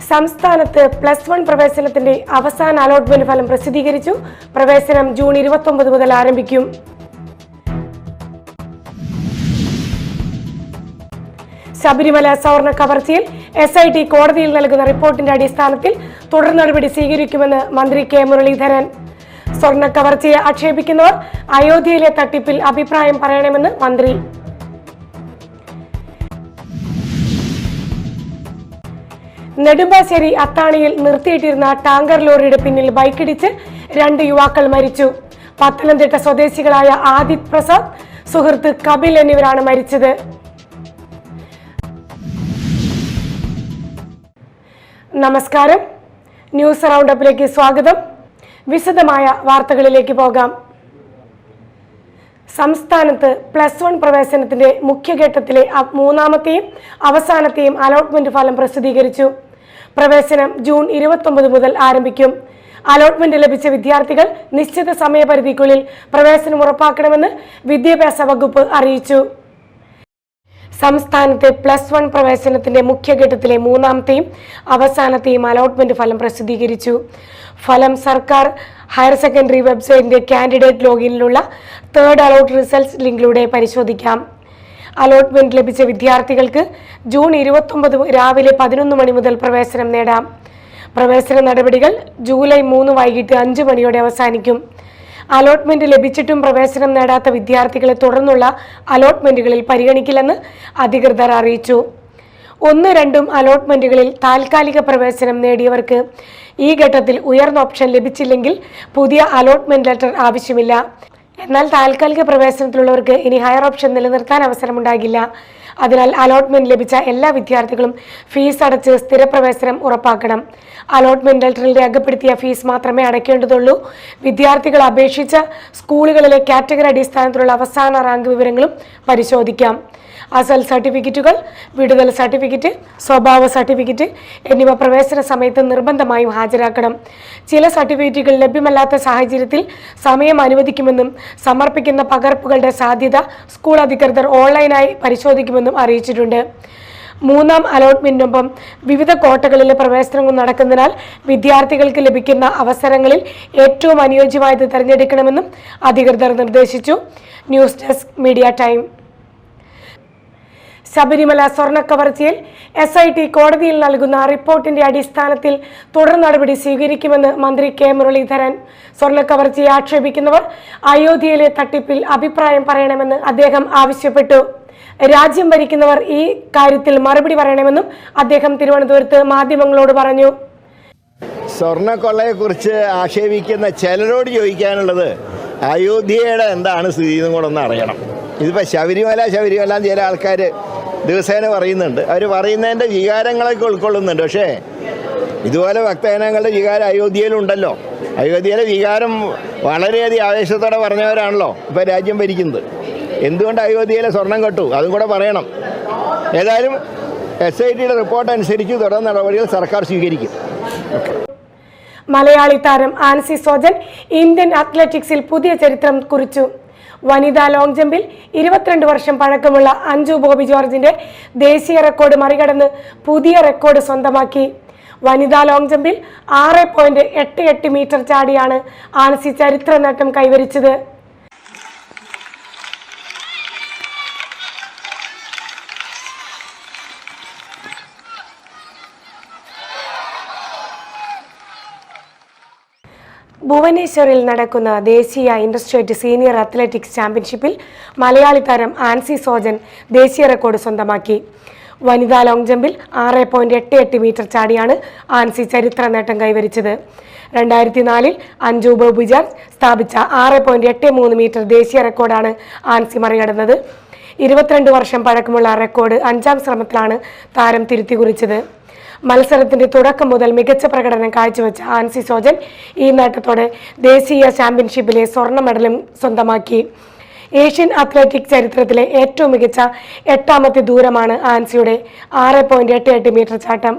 സംസ്ഥാനത്ത് +1 പ്രവേശനത്തിന്റെ അവസാന അലോട്ട്മെന്റ് ഫലം പ്രസിദ്ധീകരിച്ചു. പ്രവേശനം ജൂൺ 29 മുതൽ ആരംഭിക്കും. ശബരിമല സ്വർണ്ണ കവർച്ചയിൽ SIT കോടതിയിൽ നൽകുന്ന റിപ്പോർട്ടിന്റെ അടിസ്ഥാനത്തിൽ തുടർ നടപടി സ്വീകരിക്കുമെന്ന് മന്ത്രി കെ മുരളീധരൻ. സ്വർണ്ണ കവർച്ചയെ ആക്ഷേപിക്കുന്നവർ അയോധ്യയിലെ തട്ടിപ്പിൽ അഭിപ്രായം പറയണമെന്ന് മന്ത്രി. നെടുമ്പാശ്ശേരി അത്താണിയിൽ നിർത്തിയിട്ടിരുന്ന ടാങ്കർ ലോറിയുടെ പിന്നിൽ ബൈക്കിടിച്ച് 2 യുവാക്കൾ മരിച്ചു. പത്തനംതിട്ട സ്വദേശികളായ ആദിത് പ്രസാദ്, സുഹൃത്ത് കപിൽ എന്നിവരാണ് മരിച്ചത്. നമസ്കാരം, ന്യൂസ് റൗണ്ടപ്പിലേക്ക് സ്വാഗതം. വിശദമായ വാർത്തകളിലേക്ക് പോകാം. സംസ്ഥാനത്ത് +1 പ്രവേശനത്തിന്റെ മുഖ്യഘട്ടത്തിലെ 3ാമത്തെയും അവസാനത്തെയും അലോട്ട്മെന്റ് ഫലം പ്രസിദ്ധീകരിച്ചു. പ്രവേശനം ജൂൺ 29 മുതൽ ആരംഭിക്കും. അലോട്ട്മെന്റ് ലഭിച്ച വിദ്യാർത്ഥികൾ നിശ്ചിത സമയപരിധിക്കുള്ളിൽ പ്രവേശനം ഉറപ്പാക്കണമെന്ന് വിദ്യാഭ്യാസ വകുപ്പ് അറിയിച്ചു. സംസ്ഥാനത്തെ +1 പ്രവേശനത്തിന്റെ മുഖ്യഘട്ടത്തിലെ 3ാമത്തെയും അവസാനത്തെയും അലോട്ട്മെന്റ് ഫലം പ്രസിദ്ധീകരിച്ചു. ഫലം സർക്കാർ ഹയർ സെക്കൻഡറി വെബ്സൈറ്റിന്റെ കാൻഡിഡേറ്റ് ലോഗിനിലുള്ള തേർഡ് അലോട്ട് റിസൾട്ട്സ് ലിങ്കിലൂടെ പരിശോധിക്കാം. അലോട്ട്മെന്റ് ലഭിച്ച വിദ്യാർത്ഥികൾക്ക് ജൂൺ 29 രാവിലെ 11 മണി മുതൽ പ്രവേശനം നേടാം. പ്രവേശന നടപടികൾ ജൂലൈ 3 വൈകിട്ട് 5 മണിയോടെ അവസാനിക്കും. അലോട്ട്മെന്റ് ലഭിച്ചിട്ടും പ്രവേശനം നേടാത്ത വിദ്യാർത്ഥികളെ തുടർന്നുള്ള അലോട്ട്മെന്റുകളിൽ പരിഗണിക്കില്ലെന്ന് അധികൃതർ അറിയിച്ചു. 1, 2 അലോട്ട്മെന്റുകളിൽ താൽക്കാലിക പ്രവേശനം നേടിയവർക്ക് ഈ ഘട്ടത്തിൽ ഉയർന്ന ഓപ്ഷൻ ലഭിച്ചില്ലെങ്കിൽ പുതിയ അലോട്ട്മെന്റ് ലെറ്റർ ആവശ്യമില്ല. എന്നാൽ താൽക്കാലിക പ്രവേശനത്തിലുള്ളവർക്ക് ഇനി ഹയർ ഓപ്ഷൻ നിലനിർത്താൻ അവസരമുണ്ടാകില്ല. അതിനാൽ അലോട്ട്മെന്റ് ലഭിച്ച എല്ലാ വിദ്യാർത്ഥികളും ഫീസ് അടച്ച് സ്ഥിരപ്രവേശനം ഉറപ്പാക്കണം. അലോട്ട്മെന്റ് ലെറ്ററിൽ രേഖപ്പെടുത്തിയ ഫീസ് മാത്രമേ അടയ്ക്കേണ്ടതുള്ളൂ. വിദ്യാർത്ഥികൾ അപേക്ഷിച്ച സ്കൂളുകളിലെ കാറ്റഗറി അടിസ്ഥാനത്തിലുള്ള അവസാന റാങ്ക് വിവരങ്ങളും പരിശോധിക്കാം. അസൽ സർട്ടിഫിക്കറ്റുകൾ, വിടുതൽ സർട്ടിഫിക്കറ്റ്, സ്വഭാവ സർട്ടിഫിക്കറ്റ് എന്നിവ പ്രവേശന സമയത്ത് നിർബന്ധമായും ഹാജരാക്കണം. ചില സർട്ടിഫിക്കറ്റുകൾ ലഭ്യമല്ലാത്ത സാഹചര്യത്തിൽ സമയം അനുവദിക്കുമെന്നും സമർപ്പിക്കുന്ന പകർപ്പുകളുടെ സാധ്യത സ്കൂൾ അധികൃതർ ഓൺലൈനായി പരിശോധിക്കുമെന്നും അറിയിച്ചിട്ടുണ്ട്. 3ാം അലോട്ട്മെന്റിനൊപ്പം വിവിധ കോട്ടകളിലെ പ്രവേശനങ്ങൾ നടക്കുന്നതിനാൽ വിദ്യാർത്ഥികൾക്ക് ലഭിക്കുന്ന അവസരങ്ങളിൽ ഏറ്റവും അനുയോജ്യമായത് തിരഞ്ഞെടുക്കണമെന്നും അധികൃതർ നിർദ്ദേശിച്ചു. News desk media time. Sabarimala സ്വർണ്ണ കവർച്ചയിൽ SIT കോടതിയിൽ നൽകുന്ന റിപ്പോർട്ടിന്റെ അടിസ്ഥാനത്തിൽ തുടർ നടപടി സ്വീകരിക്കുമെന്ന് മന്ത്രി കെ മുരളീധരൻ. സ്വർണ്ണ കവർച്ചയെ ആക്ഷേപിക്കുന്നവർ അയോധ്യയിലെ തട്ടിപ്പിൽ അഭിപ്രായം പറയണമെന്ന് അദ്ദേഹം ആവശ്യപ്പെട്ടു. രാജ്യം ഭരിക്കുന്നവർ ഈ കാര്യത്തിൽ മറുപടി പറയണമെന്നും അദ്ദേഹം തിരുവനന്തപുരത്ത് മാധ്യമങ്ങളോട് പറഞ്ഞു. സ്വർണ്ണക്കൊള്ളയെക്കുറിച്ച് ആക്ഷേപിക്കുന്ന ചിലരോട് ചോദിക്കാനുള്ളത് അയോധ്യയുടെ എന്താണ് സ്ഥിതി എന്നും കൂടെ ഒന്ന് അറിയണം. ഇതിപ്പോൾ ശബരിമല ചില ആൾക്കാർ ദിവസേന പറയുന്നുണ്ട്. അവർ പറയുന്നതിൻ്റെ വികാരങ്ങളൊക്കെ ഉൾക്കൊള്ളുന്നുണ്ട്. പക്ഷേ ഇതുപോലെ ഭക്തജനങ്ങളുടെ വികാരം അയോധ്യയിലുണ്ടല്ലോ. അയോധ്യയിലെ വികാരം വളരെയധികം ആവേശത്തോടെ പറഞ്ഞവരാണല്ലോ ഇപ്പോൾ രാജ്യം ഭരിക്കുന്നത്. എന്തുകൊണ്ട് അയോധ്യയിലെ സ്വർണം കെട്ടു അതും കൂടെ പറയണം. ഏതായാലും SITയുടെ റിപ്പോർട്ട് അനുസരിച്ച് തുടർ നടപടികൾ സർക്കാർ സ്വീകരിക്കും. മലയാളി താരം ആൻസി സോജൻ ഇന്ത്യൻ അത്ലറ്റിക്സിൽ പുതിയ ചരിത്രം കുറിച്ചു. വനിതാ ലോങ് ജമ്പിൽ 22 വർഷം പഴക്കമുള്ള അഞ്ജു ബോബി ജോർജിന്റെ ദേശീയ റെക്കോർഡ് മറികടന്ന് പുതിയ റെക്കോർഡ് സ്വന്തമാക്കി. വനിതാ ലോങ് ജമ്പിൽ 6.88 മീറ്റർ ചാടിയാണ് ആൻസി ചരിത്ര നേട്ടം കൈവരിച്ചത്. ഭുവനേശ്വറിൽ നടക്കുന്ന ദേശീയ ഇൻഡസ്ട്രേറ്റ് സീനിയർ അത്ലറ്റിക്സ് ചാമ്പ്യൻഷിപ്പിൽ മലയാളി താരം ആൻസി സോജൻ ദേശീയ റെക്കോർഡ് സ്വന്തമാക്കി. വനിതാ ലോങ് ജമ്പിൽ 6.88 മീറ്റർ ചാടിയാണ് ആൻസി ചരിത്ര നേട്ടം കൈവരിച്ചത്. 2004 അഞ്ജു ബോബി ജോർജ് സ്ഥാപിച്ച 6.83 മീറ്റർ ദേശീയ റെക്കോർഡാണ് ആൻസി മറികടന്നത്. 22 വർഷം പഴക്കമുള്ള റെക്കോർഡ് 5ാം ശ്രമത്തിലാണ് താരം തിരുത്തി കുറിച്ചത്. മത്സരത്തിന്റെ തുടക്കം മുതൽ മികച്ച പ്രകടനം കാഴ്ചവെച്ച ആൻസി സോജൻ ഈ നേട്ടത്തോടെ ദേശീയ ചാമ്പ്യൻഷിപ്പിലെ സ്വർണ്ണ മെഡലും സ്വന്തമാക്കി. ഏഷ്യൻ അത്ലറ്റിക് ചരിത്രത്തിലെ ഏറ്റവും മികച്ച 8ാമത്തെ ദൂരമാണ് ആൻസിയുടെ 6.88 മീറ്റർ ചാട്ടം.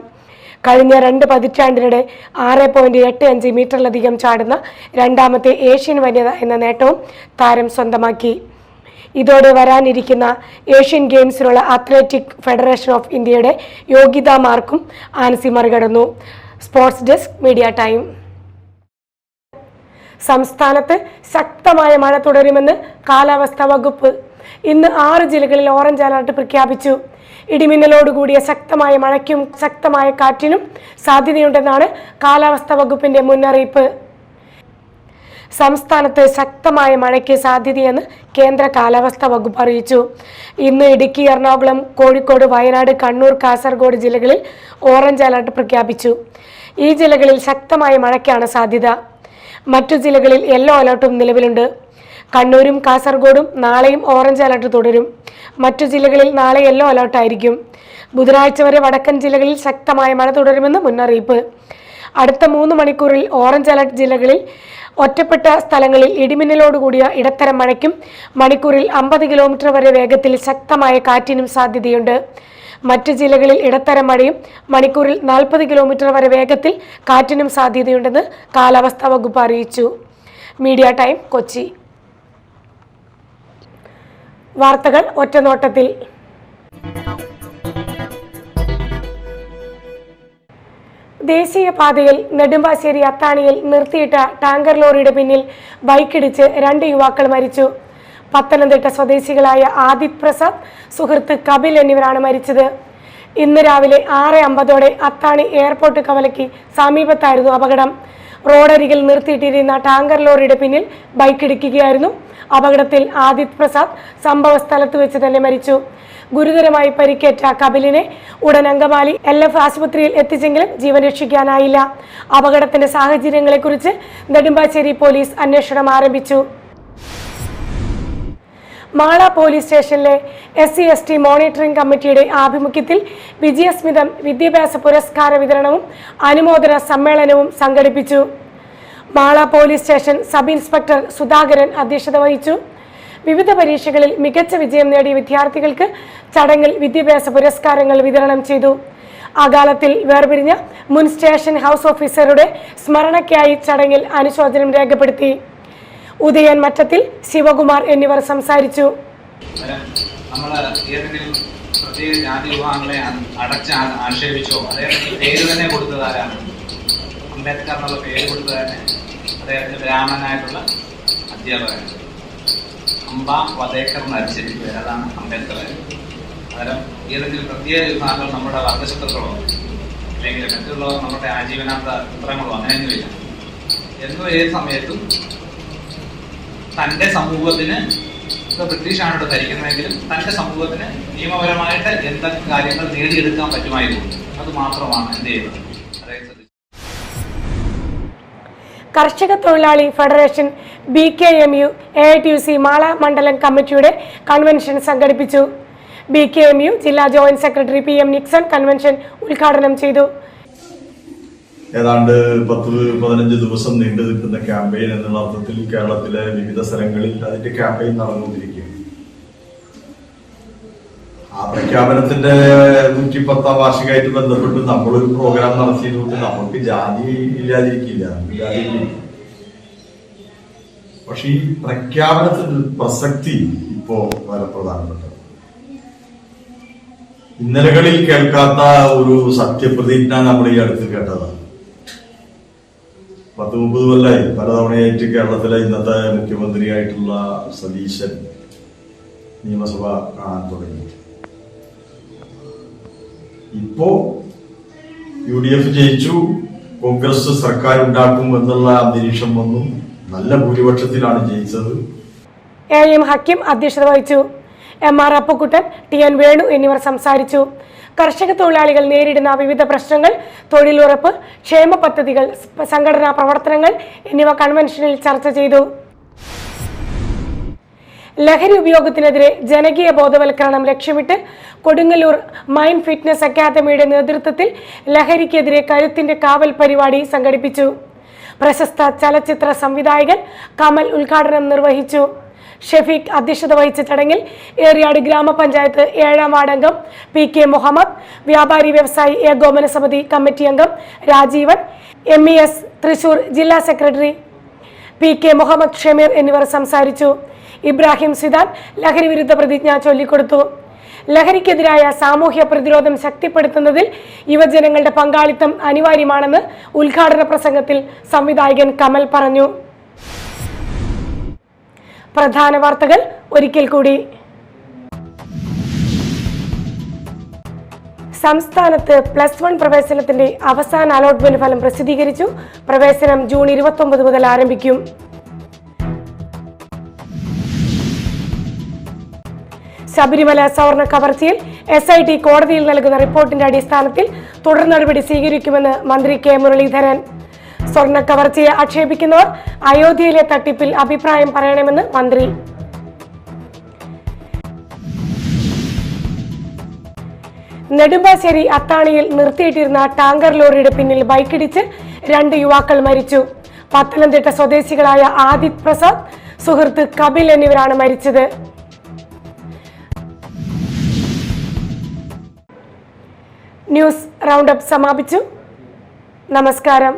കഴിഞ്ഞ 2 പതിറ്റാണ്ടിനിടെ 6.85 മീറ്ററിലധികം ചാടുന്ന 2ാമത്തെ ഏഷ്യൻ വനിത എന്ന നേട്ടവും താരം സ്വന്തമാക്കി. ഇതോടെ വരാനിരിക്കുന്ന ഏഷ്യൻ ഗെയിംസിനുള്ള അത്ലറ്റിക് ഫെഡറേഷൻ ഓഫ് ഇന്ത്യയുടെ യോഗ്യതാ മാർക്കും ആൻസി മറികടന്നു. Sports desk, media time. സംസ്ഥാനത്ത് ശക്തമായ മഴ തുടരുമെന്ന് കാലാവസ്ഥാ വകുപ്പ്. ഇന്ന് 6 ജില്ലകളിൽ ഓറഞ്ച് അലർട്ട് പ്രഖ്യാപിച്ചു. ഇടിമിന്നലോടുകൂടിയ ശക്തമായ മഴയ്ക്കും ശക്തമായ കാറ്റിനും സാധ്യതയുണ്ടെന്നാണ് കാലാവസ്ഥാ വകുപ്പിന്റെ മുന്നറിയിപ്പ്. സംസ്ഥാനത്ത് ശക്തമായ മഴയ്ക്ക് സാധ്യതയെന്ന് കേന്ദ്ര കാലാവസ്ഥാ വകുപ്പ് അറിയിച്ചു. ഇന്ന് ഇടുക്കി, എറണാകുളം, കോഴിക്കോട്, വയനാട്, കണ്ണൂർ, കാസർഗോഡ് ജില്ലകളിൽ ഓറഞ്ച് അലർട്ട് പ്രഖ്യാപിച്ചു. ഈ ജില്ലകളിൽ ശക്തമായ മഴയ്ക്കാണ് സാധ്യത. മറ്റു ജില്ലകളിൽ യെല്ലോ അലർട്ടും നിലവിലുണ്ട്. കണ്ണൂരും കാസർഗോഡും നാളെയും ഓറഞ്ച് അലർട്ട് തുടരും. മറ്റു ജില്ലകളിൽ നാളെ യെല്ലോ അലർട്ടായിരിക്കും. ബുധനാഴ്ച വരെ വടക്കൻ ജില്ലകളിൽ ശക്തമായ മഴ തുടരുമെന്ന് മുന്നറിയിപ്പ്. അടുത്ത 3 മണിക്കൂറിൽ ഓറഞ്ച് അലർട്ട് ജില്ലകളിൽ ഒറ്റപ്പെട്ട സ്ഥലങ്ങളിൽ ഇടിമിന്നലോടുകൂടിയ ഇടത്തരം മഴയ്ക്കും മണിക്കൂറിൽ 50 കിലോമീറ്റർ വരെ വേഗത്തിൽ ശക്തമായ കാറ്റിനും സാധ്യതയുണ്ട്. മറ്റ് ജില്ലകളിൽ ഇടത്തരം മഴയും മണിക്കൂറിൽ 40 കിലോമീറ്റർ വരെ വേഗത്തിൽ കാറ്റിനും സാധ്യതയുണ്ടെന്ന് കാലാവസ്ഥാ വകുപ്പ് അറിയിച്ചു. Media time, Kochi. വാർത്തകൾ ഒറ്റനോട്ടത്തിൽ. ദേശീയപാതയിൽ നെടുമ്പാശ്ശേരി അത്താണിയിൽ നിർത്തിയിട്ട ടാങ്കർ ലോറിയുടെ പിന്നിൽ ബൈക്കിടിച്ച് 2 യുവാക്കൾ മരിച്ചു. പത്തനംതിട്ട സ്വദേശികളായ ആദിത് പ്രസാദ്, സുഹൃത്ത് കപിൽ എന്നിവരാണ് മരിച്ചത്. ഇന്ന് രാവിലെ 6:50 അത്താണി എയർപോർട്ട് കവലയ്ക്ക് സമീപത്തായിരുന്നു അപകടം. റോഡരികിൽ നിർത്തിയിട്ടിരുന്ന ടാങ്കർ ലോറിയുടെ പിന്നിൽ ബൈക്കിടിക്കുകയായിരുന്നു. അപകടത്തിൽ ആദിത് പ്രസാദ് സംഭവ സ്ഥലത്ത് വെച്ച് തന്നെ മരിച്ചു. ഗുരുതരമായി പരിക്കേറ്റ കപിലിനെ ഉടൻ അങ്കമാലി LF ആശുപത്രിയിൽ എത്തിച്ചെങ്കിലും ജീവൻ രക്ഷിക്കാനായില്ല. അപകടത്തിന്റെ സാഹചര്യങ്ങളെക്കുറിച്ച് നെടുമ്പാശ്ശേരി പോലീസ് അന്വേഷണം ആരംഭിച്ചു. മാള പോലീസ് സ്റ്റേഷനിലെ SC/ST മോണിറ്ററിംഗ് കമ്മിറ്റിയുടെ ആഭിമുഖ്യത്തിൽ വിജയസ്മിതം വിദ്യാഭ്യാസ പുരസ്കാര വിതരണവും അനുമോദന സമ്മേളനവും സംഘടിപ്പിച്ചു. Mala police station sub inspector Sudhakaran അധ്യക്ഷത വഹിച്ചു. വിവിധ പരീക്ഷകളിൽ മികച്ച വിജയം നേടിയ വിദ്യാർത്ഥികൾക്ക് ചടങ്ങിൽ വിദ്യാഭ്യാസ പുരസ്കാരങ്ങൾ വിതരണം ചെയ്തു. അകാലത്തിൽ വേർപിരിഞ്ഞ മുൻ സ്റ്റേഷൻ ഹൗസ് ഓഫീസറുടെ സ്മരണയ്ക്കായി ചടങ്ങിൽ അനുശോചനം രേഖപ്പെടുത്തി. ഉദയൻ മറ്റത്തിൽ, ശിവകുമാർ എന്നിവർ സംസാരിച്ചു. അംബേദ്കർ എന്നുള്ള പേര് കൊടുത്തതന്നെ അദ്ദേഹത്തിന്റെ ബ്രാഹ്മണനായിട്ടുള്ള അധ്യാപകൻ അംബ വദേക്കർ നരിച്ചെടി പേര്, അതാണ് അംബേദ്കർ. അന്നേരം ഏതെങ്കിലും പ്രത്യേക വിഭാഗങ്ങൾ നമ്മുടെ വർഗശത്രുക്കളോ അല്ലെങ്കിൽ മറ്റുള്ളവർ നമ്മുടെ ആജീവനാന്ത ചിത്രങ്ങളോ അങ്ങനെയൊന്നുമില്ല. എന്നും ഏത് സമയത്തും തൻ്റെ സമൂഹത്തിന്, ബ്രിട്ടീഷാണ് ഇവിടെ ധരിക്കുന്നതെങ്കിലും തൻ്റെ സമൂഹത്തിന് നിയമപരമായിട്ട് എന്തൊക്കെ കാര്യങ്ങൾ നേടിയെടുക്കാൻ പറ്റുമായിരുന്നു അത് മാത്രമാണ് എന്ത് ചെയ്യുന്നത്. കർഷക തൊഴിലാളി ഫെഡറേഷൻ BKMU AITUC മാള മണ്ഡലം കമ്മിറ്റിയുടെ കൺവെൻഷൻ സംഘടിപ്പിച്ചു. BKMU ജില്ലാ joint secretary PM Nixon convention ഉദ്ഘാടനം ചെയ്തു. ഏതാണ്ട് 10-15 ദിവസം നീണ്ടു നിൽക്കുന്ന ക്യാമ്പയിൻ എന്നുള്ള അർത്ഥത്തിൽ കേരളത്തിലെ വിവിധ സ്ഥലങ്ങളിൽ അതിന്റെ ക്യാമ്പയിൻ നടന്നുകൊണ്ടിരിക്കുകയാണ്. ആ പ്രഖ്യാപനത്തിന്റെ 110ാം വാർഷികമായിട്ട് ബന്ധപ്പെട്ട് നമ്മളൊരു പ്രോഗ്രാം നടത്തിയതുകൊണ്ട് നമുക്ക് ജാതി ഇല്ലാതിരിക്കില്ല. പക്ഷെ ഈ പ്രഖ്യാപനത്തിന്റെ പ്രസക്തി ഇപ്പോ വളരെ പ്രധാനപ്പെട്ടത്. ഇന്നലകളിൽ കേൾക്കാത്ത ഒരു സത്യപ്രതിജ്ഞ നമ്മൾ ഈ അടുത്ത് കേട്ടതാണ്. 10-30 കൊല്ലമായി പലതവണയായിട്ട് കേരളത്തിലെ ഇന്നത്തെ മുഖ്യമന്ത്രിയായിട്ടുള്ള സതീശൻ നിയമസഭ കാണാൻ തുടങ്ങി. ഇപ്പോ UDF ജയിച്ചു, കോൺഗ്രസ് സർക്കാർ ഉണ്ടാക്കും എന്നുള്ള അന്തരീക്ഷം വന്നു. നല്ല ഭൂരിപക്ഷത്തിലാണ് ജയിച്ചത്. AM ഹക്കീം അധ്യക്ഷത വഹിച്ചു. MR അപ്പുക്കുട്ടൻ, TN വേണു എന്നിവർ സംസാരിച്ചു. കർഷക തൊഴിലാളികൾ നേരിടുന്ന വിവിധ പ്രശ്നങ്ങൾ, തൊഴിലുറപ്പ്, ക്ഷേമ പദ്ധതികൾ, സംഘടനാ പ്രവർത്തനങ്ങൾ എന്നിവ കൺവെൻഷനിൽ ചർച്ച ചെയ്തു. ലഹരി ഉപയോഗത്തിനെതിരെ ജനകീയ ബോധവൽക്കരണം ലക്ഷ്യമിട്ട് കൊടുങ്ങല്ലൂർ മൈൻഡ് ഫിറ്റ്നസ് അക്കാദമിയുടെ നേതൃത്വത്തിൽ ലഹരിക്കെതിരെ കരുത്തിന്റെ കാവൽ പരിപാടി സംഘടിപ്പിച്ചു. പ്രശസ്ത ചലച്ചിത്ര സംവിധായകൻ കമൽ ഉദ്ഘാടനം നിർവഹിച്ചു. ഷെഫീഖ് അധ്യക്ഷത വഹിച്ച ചടങ്ങിൽ ഏറിയാട് ഗ്രാമപഞ്ചായത്ത് 7ാം വാർഡ് അംഗം PK മുഹമ്മദ്, വ്യാപാരി വ്യവസായി ഏകോപന സമിതി കമ്മിറ്റി അംഗം രാജീവൻ, MES തൃശൂർ ജില്ലാ സെക്രട്ടറി PK മുഹമ്മദ് ഷമീർ എന്നിവർ സംസാരിച്ചു. ഇബ്രാഹിം സിദാൻ ലഹരി വിരുദ്ധ പ്രതിജ്ഞ ചൊല്ലിക്കൊടുത്തു. ലഹരിക്കെതിരായ സാമൂഹ്യ പ്രതിരോധം ശക്തിപ്പെടുത്തുന്നതിൽ യുവജനങ്ങളുടെ പങ്കാളിത്തം അനിവാര്യമാണെന്ന് ഉദ്ഘാടന പ്രസംഗത്തിൽ സംവിധായകൻ കമൽ പറഞ്ഞു. പ്രധാന വാർത്തകൾ ഒരിക്കൽ കൂടി. സംസ്ഥാനത്ത് +1 പ്രവേശനത്തിന്റെ അവസാന അലോട്ട്മെന്റ് ഫലം പ്രസിദ്ധീകരിച്ചു. പ്രവേശനം ജൂൺ 29 മുതൽ ആരംഭിക്കും. ശബരിമല സ്വർണ്ണ കവർച്ചയിൽ SIT കോടതിയിൽ നൽകുന്ന റിപ്പോർട്ടിന്റെ അടിസ്ഥാനത്തിൽ തുടർ നടപടി സ്വീകരിക്കുമെന്ന് മന്ത്രി കെ മുരളീധരൻ. സ്വർണ്ണ കവർച്ചയെ ആക്ഷേപിക്കുന്നവർ അയോധ്യയിലെ തട്ടിപ്പിൽ അഭിപ്രായം പറയണമെന്ന് മന്ത്രി. നെടുമ്പാശ്ശേരി അത്താണിയിൽ നിർത്തിയിട്ടിരുന്ന ടാങ്കർ ലോറിയുടെ പിന്നിൽ ബൈക്കിടിച്ച് 2 യുവാക്കൾ മരിച്ചു. പത്തനംതിട്ട സ്വദേശികളായ ആദിത് പ്രസാദ്, സുഹൃത്ത് കപിൽ എന്നിവരാണ് മരിച്ചത്. ന്യൂസ് റൗണ്ടപ്പ് സമാപിച്ചു. നമസ്കാരം.